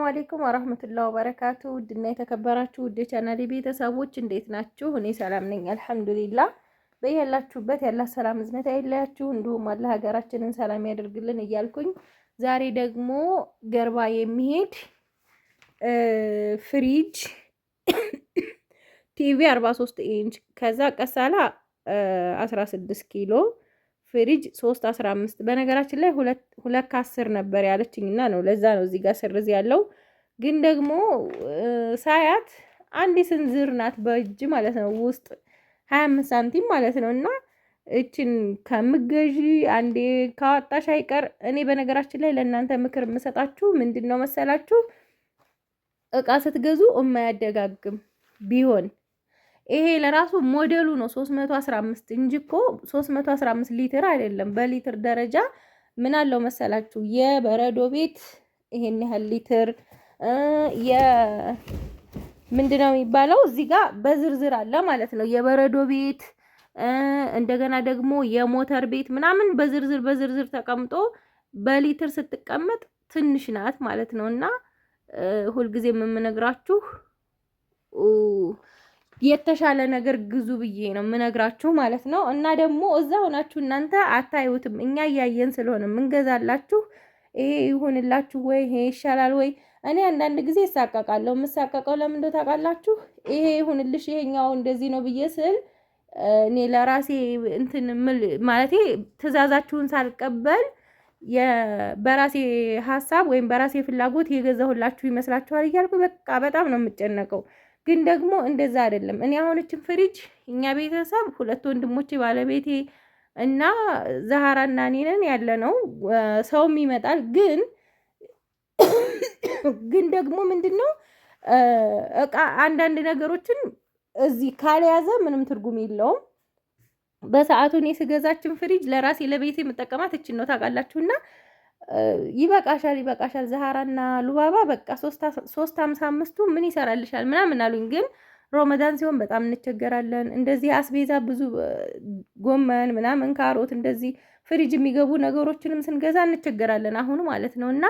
አለይኩም ወራህመቱላሂ ወበረካቱ። ውድና የተከበራችሁ ውድ ቻናሌ ቤተሰቦች እንዴት ናችሁ? እኔ ሰላም ነኝ አልሐምዱሊላህ። በያላችሁበት ያላ ሰላም እዝነት አይለያችሁ፣ እንዲሁም አላህ ሀገራችንን ሰላም ያደርግልን እያልኩኝ ዛሬ ደግሞ ገርባ የሚሄድ ፍሪጅ ቲቪ 43 ኢንች ከዛ ቀሳላ 16 ኪሎ ፍሪጅ 315 በነገራችን ላይ 2 ከ10 ነበር ያለችኝና ነው። ለዛ ነው እዚህ ጋር ስርዝ ያለው። ግን ደግሞ ሳያት አንድ ስንዝር ናት በእጅ ማለት ነው፣ ውስጥ 25 ሳንቲም ማለት ነው። እና እችን ከምገዢ አንዴ ካወጣሽ አይቀር እኔ በነገራችን ላይ ለእናንተ ምክር የምሰጣችሁ ምንድነው መሰላችሁ? እቃ ስትገዙ የማያደጋግም ቢሆን ይሄ ለራሱ ሞዴሉ ነው 315 እንጂ እኮ 315 ሊትር አይደለም። በሊትር ደረጃ ምን አለው መሰላችሁ? የበረዶ ቤት ይሄን ያህል ሊትር ምንድነው የሚባለው እዚህ ጋር በዝርዝር አለ ማለት ነው። የበረዶ ቤት እንደገና ደግሞ የሞተር ቤት ምናምን በዝርዝር ተቀምጦ በሊትር ስትቀመጥ ትንሽ ናት ማለት ነውና ሁልጊዜ የምነግራችሁ የተሻለ ነገር ግዙ ብዬ ነው የምነግራችሁ ማለት ነው። እና ደግሞ እዛ ሆናችሁ እናንተ አታዩትም፣ እኛ እያየን ስለሆነ የምንገዛላችሁ። ይሄ ይሁንላችሁ ወይ ይሄ ይሻላል ወይ? እኔ አንዳንድ ጊዜ እሳቀቃለሁ። የምሳቀቀው ለምን እንደው ታውቃላችሁ? ይሄ ይሁንልሽ ይሄኛው እንደዚህ ነው ብዬ ስል እኔ ለራሴ እንትን ማለቴ ትዕዛዛችሁን ሳልቀበል በራሴ ሀሳብ ወይም በራሴ ፍላጎት የገዛሁላችሁ ይመስላችኋል እያልኩ በቃ በጣም ነው የምጨነቀው። ግን ደግሞ እንደዛ አይደለም። እኔ አሁን እችን ፍሪጅ እኛ ቤተሰብ 2 ወንድሞቼ ባለቤቴ እና ዛሃራና እኔ ነን ያለነው። ሰውም ይመጣል። ግን ደግሞ ምንድነው እቃ አንዳንድ ነገሮችን እዚህ ካልያዘ ምንም ትርጉም የለውም። በሰዓቱ እኔ ስገዛችን ፍሪጅ ለራሴ ለቤቴ የምጠቀማት እችን ነው ታውቃላችሁና ይበቃሻል ዛሃራና ሉባባ በቃ 355ቱ ምን ይሰራልሻል ምናምን አሉኝ። ግን ሮመዳን ሲሆን በጣም እንቸገራለን። እንደዚህ አስቤዛ ብዙ ጎመን ምናምን ካሮት እንደዚህ ፍሪጅ የሚገቡ ነገሮችንም ስንገዛ እንቸገራለን አሁን ማለት ነውና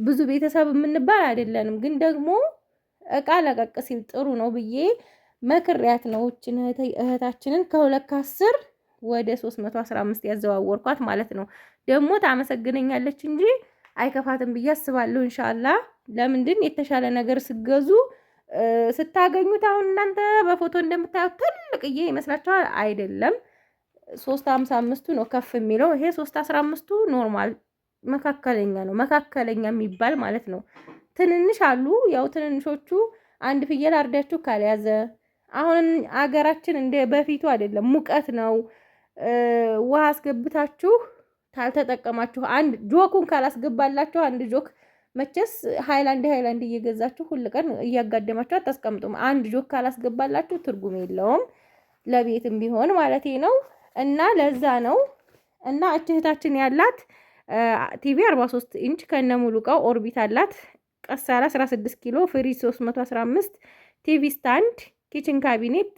ብዙ ቤተሰብ የምንባል አይደለንም። ግን ደግሞ እቃ ለቀቅ ሲል ጥሩ ነው ብዬ መክሪያት ነው እችን እህታችንን ከ2 ከ10 ወደ 315 ያዘዋወርኳት ማለት ነው። ደግሞ ታመሰግነኛለች እንጂ አይከፋትም ብዬ አስባለሁ ኢንሻአላህ። ለምንድን የተሻለ ነገር ስገዙ ስታገኙት አሁን እናንተ በፎቶ እንደምታዩት ትልቅዬ ይመስላችኋል? አይደለም። 355ቱ ነው ከፍ የሚለው። ይሄ 315ቱ ኖርማል መካከለኛ ነው። መካከለኛ የሚባል ማለት ነው። ትንንሽ አሉ። ያው ትንንሾቹ አንድ ፍየል አርዳችሁ ካልያዘ አሁን አገራችን እንደ በፊቱ አይደለም፣ ሙቀት ነው። ውሃ አስገብታችሁ ታልተጠቀማችሁ አንድ ጆኩን ካላስገባላችሁ አንድ ጆክ መቼስ ሃይላንድ እየገዛችሁ ሁሉ ቀን እያጋደማችሁ አታስቀምጡም። አንድ ጆክ ካላስገባላችሁ ትርጉም የለውም፣ ለቤትም ቢሆን ማለት ነው። እና ለዛ ነው። እና እህታችን ያላት ቲቪ 43 ኢንች ከነሙሉ እቃው ኦርቢት አላት። ቀሳላ 16 ኪሎ ፍሪጅ 315 ቲቪ ስታንድ ኪችን ካቢኔት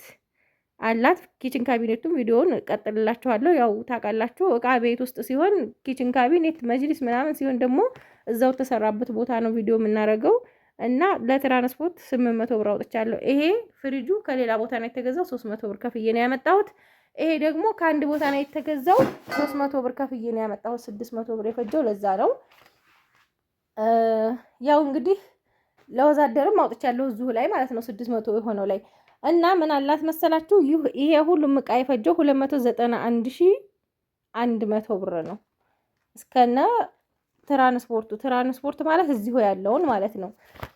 አላት። ኪችን ካቢኔቱም ቪዲዮውን ቀጥልላችኋለሁ። ያው ታውቃላችሁ እቃ ቤት ውስጥ ሲሆን ኪችን ካቢኔት መጅሊስ ምናምን ሲሆን ደግሞ እዛው ተሰራበት ቦታ ነው ቪዲዮ የምናደርገው። እና ለትራንስፖርት 800 ብር አውጥቻለሁ። ይሄ ፍሪጁ ከሌላ ቦታ ነው የተገዛው፣ 300 ብር ከፍዬ ነው ያመጣሁት። ይሄ ደግሞ ከአንድ ቦታ ነው የተገዛው፣ 300 ብር ከፍዬ ነው ያመጣሁት። 600 ብር የፈጀው ለዛ ነው። ያው እንግዲህ ለወዛደርም አውጥቻለሁ እዚሁ ላይ ማለት ነው 600 የሆነው ላይ። እና ምን አላት መሰላችሁ? ይሄ ሁሉም እቃ የፈጀው 291100 ብር ነው እስከነ ትራንስፖርት ማለት እዚሁ ያለውን ማለት ነው።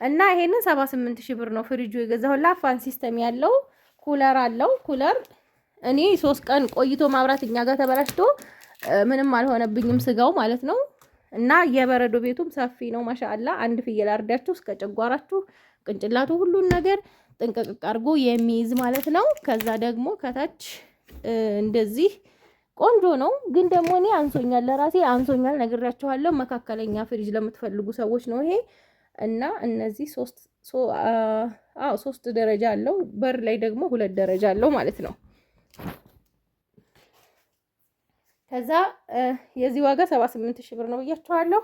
እና ይሄንን 78000 ብር ነው ፍሪጁ የገዛሁላ። ፋን ሲስተም ያለው ኩለር አለው። ኩለር እኔ 3 ቀን ቆይቶ ማብራት እኛ ጋር ተበላሽቶ ምንም አልሆነብኝም ስጋው ማለት ነው። እና የበረዶ ቤቱም ሰፊ ነው ማሻአላ። አንድ ፍየል አርዳችሁ እስከ ጨጓራችሁ ቅንጭላቱ ሁሉን ነገር ጥንቅቅ አድርጎ የሚይዝ ማለት ነው። ከዛ ደግሞ ከታች እንደዚህ ቆንጆ ነው። ግን ደግሞ እኔ አንሶኛል፣ ለራሴ አንሶኛል ነግሬያችኋለሁ። መካከለኛ ፍሪጅ ለምትፈልጉ ሰዎች ነው ይሄ። እና እነዚህ 3 ደረጃ አለው። በር ላይ ደግሞ 2 ደረጃ አለው ማለት ነው። ከዛ የዚህ ዋጋ 78000 ብር ነው ብያችኋለሁ።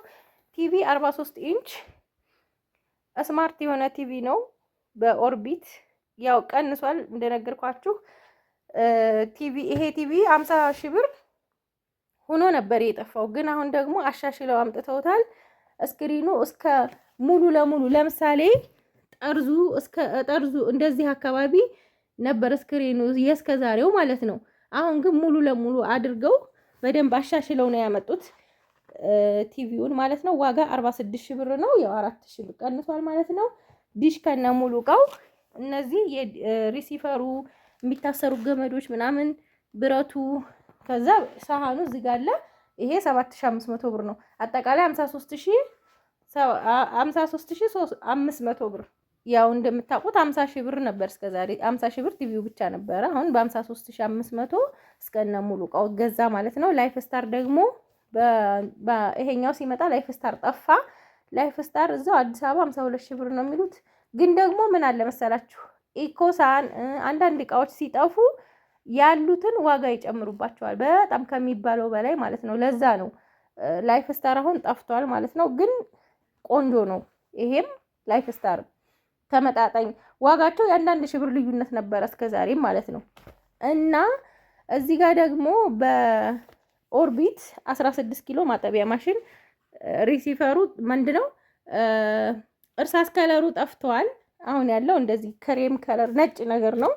ቲቪ 43 ኢንች ስማርት የሆነ ቲቪ ነው በኦርቢት ያው ቀንሷል እንደነገርኳችሁ። ይሄ ቲቪ 50 ሺህ ብር ሆኖ ነበር የጠፋው፣ ግን አሁን ደግሞ አሻሽለው አምጥተውታል። ስክሪኑ እስከ ሙሉ ለሙሉ ለምሳሌ ጠርዙ እንደዚህ አካባቢ ነበር ስክሪኑ የእስከዛሬው ማለት ነው። አሁን ግን ሙሉ ለሙሉ አድርገው በደንብ አሻሽለው ነው ያመጡት ቲቪውን ማለት ነው። ዋጋ 46 ሺህ ብር ነው። ያው 4 ሺህ ብር ቀንሷል ማለት ነው። ዲሽ ከነ ሙሉ እቃው፣ እነዚህ የሪሲቨሩ የሚታሰሩ ገመዶች ምናምን ብረቱ፣ ከዛ ሳህኑ እዚህ ጋር አለ። ይሄ 7500 ብር ነው። አጠቃላይ 53500 ብር። ያው እንደምታውቁት 50 ሺህ ብር ነበር እስከዛሬ። 50 ሺህ ብር ቲቪው ብቻ ነበረ። አሁን በ53500 እስከነ ሙሉ እቃው ገዛ ማለት ነው። ላይፍ ስታር ደግሞ ይሄኛው ሲመጣ ላይፍ ስታር ጠፋ። ላይፍ ስታር እዛው አዲስ አበባ 52 ሺህ ብር ነው የሚሉት። ግን ደግሞ ምን አለ መሰላችሁ ኢኮሳን አንዳንድ እቃዎች ሲጠፉ ያሉትን ዋጋ ይጨምሩባቸዋል በጣም ከሚባለው በላይ ማለት ነው። ለዛ ነው ላይፍ ስታር አሁን ጠፍቷል ማለት ነው። ግን ቆንጆ ነው። ይሄም ላይፍ ስታር ተመጣጣኝ ዋጋቸው የአንዳንድ ሺህ ብር ልዩነት ነበረ እስከዛሬም ማለት ነው። እና እዚህ ጋር ደግሞ በኦርቢት 16 ኪሎ ማጠቢያ ማሽን ሪሲቨሩ ምንድነው እርሳስ ከለሩ ጠፍቷል። አሁን ያለው እንደዚህ ክሬም ከለር ነጭ ነገር ነው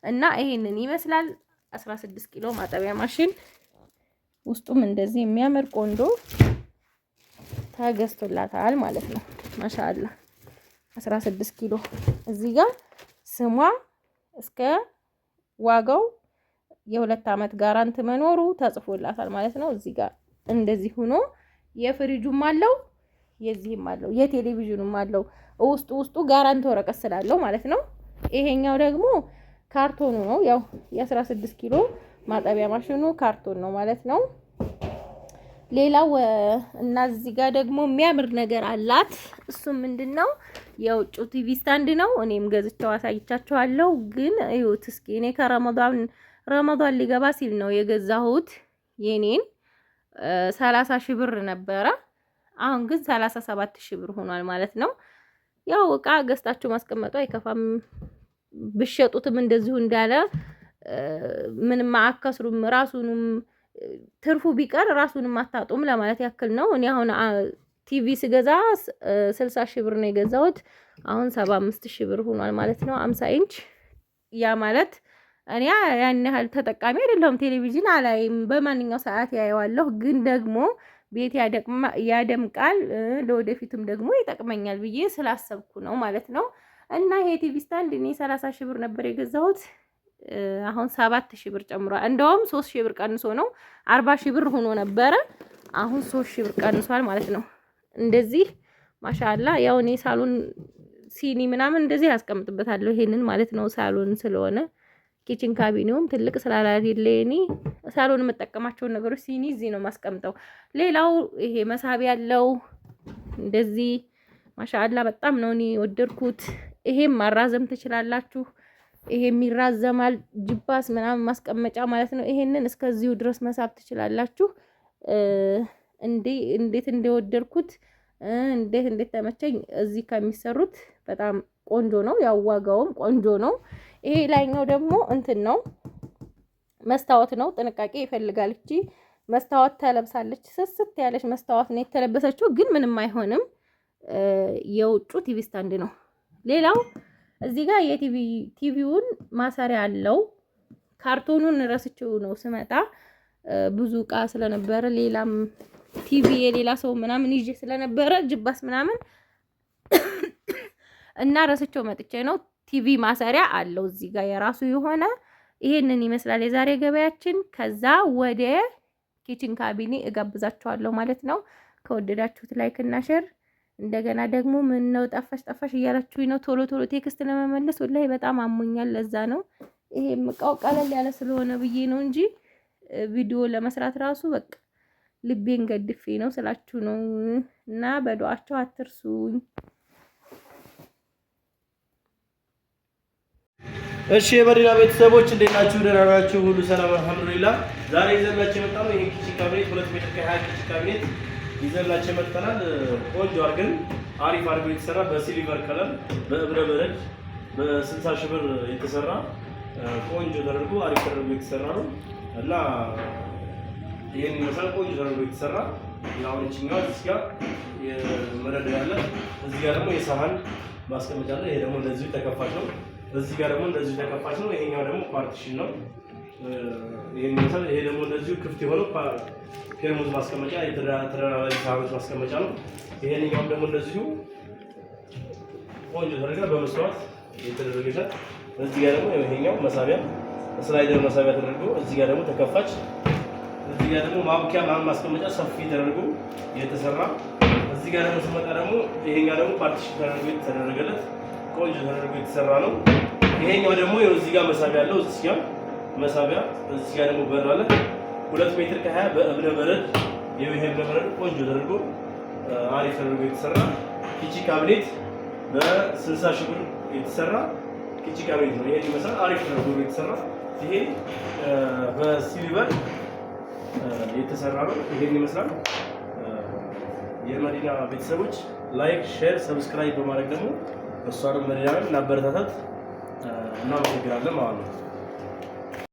እና ይሄንን ይመስላል። 16 ኪሎ ማጠቢያ ማሽን ውስጡም እንደዚህ የሚያምር ቆንጆ ተገዝቶላታል ማለት ነው። ማሻአላ 16 ኪሎ እዚህ ጋር ስሟ እስከ ዋጋው የ2 አመት ጋራንት መኖሩ ተጽፎላታል ማለት ነው። እዚህ ጋር እንደዚህ ሆኖ የፍሪጁም አለው የዚህም አለው የቴሌቪዥኑም አለው። ውስጡ ጋራንት ወረቀት ስላለው ማለት ነው። ይሄኛው ደግሞ ካርቶኑ ነው። ያው የ16 ኪሎ ማጠቢያ ማሽኑ ካርቶን ነው ማለት ነው። ሌላው እና እዚህ ጋር ደግሞ የሚያምር ነገር አላት። እሱም ምንድነው የውጭ ቲቪ ስታንድ ነው። እኔም ገዝቼው አሳይቻችኋለሁ። ግን እዩት እስኪ እኔ ረመዳን ሊገባ ሲል ነው የገዛሁት። የኔን 30 ሺህ ብር ነበረ። አሁን ግን 37 ሺህ ብር ሆኗል ማለት ነው። ያው እቃ ገዝታችሁ ማስቀመጡ አይከፋም። ብሸጡትም እንደዚሁ እንዳለ ምንም አከስሩም። ራሱንም ትርፉ ቢቀር ራሱንም አታጡም ለማለት ያክል ነው። እኔ አሁን ቲቪ ስገዛ 60 ሺህ ብር ነው የገዛሁት። አሁን 75 ሺህ ብር ሆኗል ማለት ነው። 50 ኢንች ያ ማለት እኔ ያን ያህል ተጠቃሚ አይደለሁም። ቴሌቪዥን አላይም፣ በማንኛው ሰዓት ያየዋለሁ። ግን ደግሞ ቤት ያደምቃል፣ ለወደፊትም ደግሞ ይጠቅመኛል ብዬ ስላሰብኩ ነው ማለት ነው። እና ይሄ ቲቪ ስታንድ እኔ 30 ሺህ ብር ነበር የገዛሁት። አሁን 7 ሺህ ብር ጨምሯል። እንደውም 3 ሺህ ብር ቀንሶ ነው 40 ሺህ ብር ሆኖ ነበረ። አሁን 3 ሺህ ብር ቀንሷል ማለት ነው። እንደዚህ ማሻአላ። ያው እኔ ሳሎን ሲኒ ምናምን እንደዚህ ያስቀምጥበታለሁ ይሄንን ማለት ነው። ሳሎን ስለሆነ ኪችን ካቢኔውም ትልቅ ስላላደለ እኔ ሳሎን የምጠቀማቸውን ነገሮች ሲኒ እዚህ ነው ማስቀምጠው። ሌላው ይሄ መሳቢያ ያለው እንደዚህ ማሻአላ በጣም ነው እኔ ወደድኩት። ይሄም ማራዘም ትችላላችሁ። ይሄም ይራዘማል። ጅባስ ምናምን ማስቀመጫ ማለት ነው። ይሄንን እስከዚሁ ድረስ መሳብ ትችላላችሁ። እንዴት እንደወደድኩት እንዴት ተመቸኝ። እዚህ ከሚሰሩት በጣም ቆንጆ ነው። ያው ዋጋውም ቆንጆ ነው። ይሄ ላይኛው ደግሞ እንትን ነው መስታወት ነው። ጥንቃቄ ይፈልጋል። እቺ መስታወት ተለብሳለች። ስስት ያለች መስታወት ነው የተለበሰችው፣ ግን ምንም አይሆንም። የውጩ ቲቪ ስታንድ ነው። ሌላው እዚህ ጋር ቲቪውን ማሰሪያ አለው። ካርቶኑን ረስቼው ነው ስመጣ ብዙ እቃ ስለነበረ ሌላም ቲቪ የሌላ ሰው ምናምን ይዤ ስለነበረ ጅባስ ምናምን እና ረስቼው መጥቼ ነው። ቲቪ ማሰሪያ አለው እዚህ ጋር የራሱ የሆነ። ይሄንን ይመስላል የዛሬ ገበያችን። ከዛ ወደ ኪችን ካቢኔ እጋብዛችኋለሁ ማለት ነው። ከወደዳችሁት ላይክ እና ሼር። እንደገና ደግሞ ምን ነው ጠፋሽ እያላችሁኝ ነው ቶሎ ቴክስት ለመመለስ ወላሂ በጣም አሞኛል። ለዛ ነው ይሄም እቃው ቀለል ያለ ስለሆነ ብዬ ነው እንጂ ቪዲዮ ለመስራት ራሱ በቃ ልቤን ገድፌ ነው ስላችሁ ነው። እና በዱዓችሁ አትርሱኝ። እሺ የመዲና ቤተሰቦች እንዴት ናችሁ? ደህና ናችሁ? ሁሉ ሰላም አልሐምዱሊላህ። ዛሬ ይዘላችሁ የመጣነው ይሄ ኪችን ካቢኔት 2 ሜትር ከ20 ኪችን ካቢኔት ይዘላችሁ መጥተናል። ቆንጆ አድርገን አሪፍ አድርጎ የተሰራ በሲልቨር ከለር በእብነ በረድ በ60 ሺህ ብር የተሰራ ቆንጆ ተደርጎ አሪፍ ተደርጎ የተሰራ ነው እና ይሄን ይመስላል። ቆንጆ ተደርጎ የተሰራ ያው እቺኛው እዚህ ጋር የመረዳ ያለ እዚህ ጋር ደግሞ የሳህን ማስቀመጫ አለ። ይሄ ደግሞ እንደዚሁ ተከፋች ነው። እዚህ ጋር ደግሞ እንደዚሁ ተከፋች ነው። ይሄኛው ደግሞ ፓርቲሽን ነው። ይሄን ይመስላል። ይሄ ደግሞ እንደዚሁ ክፍት የሆነው ፔርሙዝ ማስቀመጫ የተደራራቢ ሳህኖች ማስቀመጫ ነው። ይሄንኛውም ደግሞ እንደዚሁ ቆንጆ ተደርጋ በመስዋዕት የተደረገለት። እዚህ ጋር ደግሞ ይሄኛው መሳቢያ ስላይደር መሳቢያ ተደርጎ እዚህ ጋር ደግሞ ተከፋች። እዚህ ጋር ደግሞ ማቡኪያ ማስቀመጫ ሰፊ ተደርጎ የተሰራ። እዚህ ጋር ደግሞ ስመጣ ደግሞ ይሄኛው ደግሞ ፓርቲሽን ተደርጎ የተደረገለት ቆንጆ ተደርጎ የተሰራ ነው። ይሄኛው ደግሞ እዚህ ጋር መሳቢያ አለው። እዚህ ጋር መሳቢያ እዚህ ጋር ደግሞ በር አለ። 2 ሜትር ከ20 በእብነ በረድ ይሄ እብነ በረድ ቆንጆ ተደርጎ አሪፍ ተደርጎ የተሰራ ኪቺ ካቢኔት በ60 ሺህ ብር የተሰራ ኪቺ ካቢኔት ነው። ይሄን ይመስላል። አሪፍ ተደርጎ የተሰራ ይሄ በሲልቨር የተሰራ ነው። ይሄን ይመስላል። የመዲና ቤተሰቦች ላይክ፣ ሼር፣ ሰብስክራይብ በማድረግ ደግሞ እሷንም መዲናን እናበረታታት። እናመሰግናለን ማለት ነው።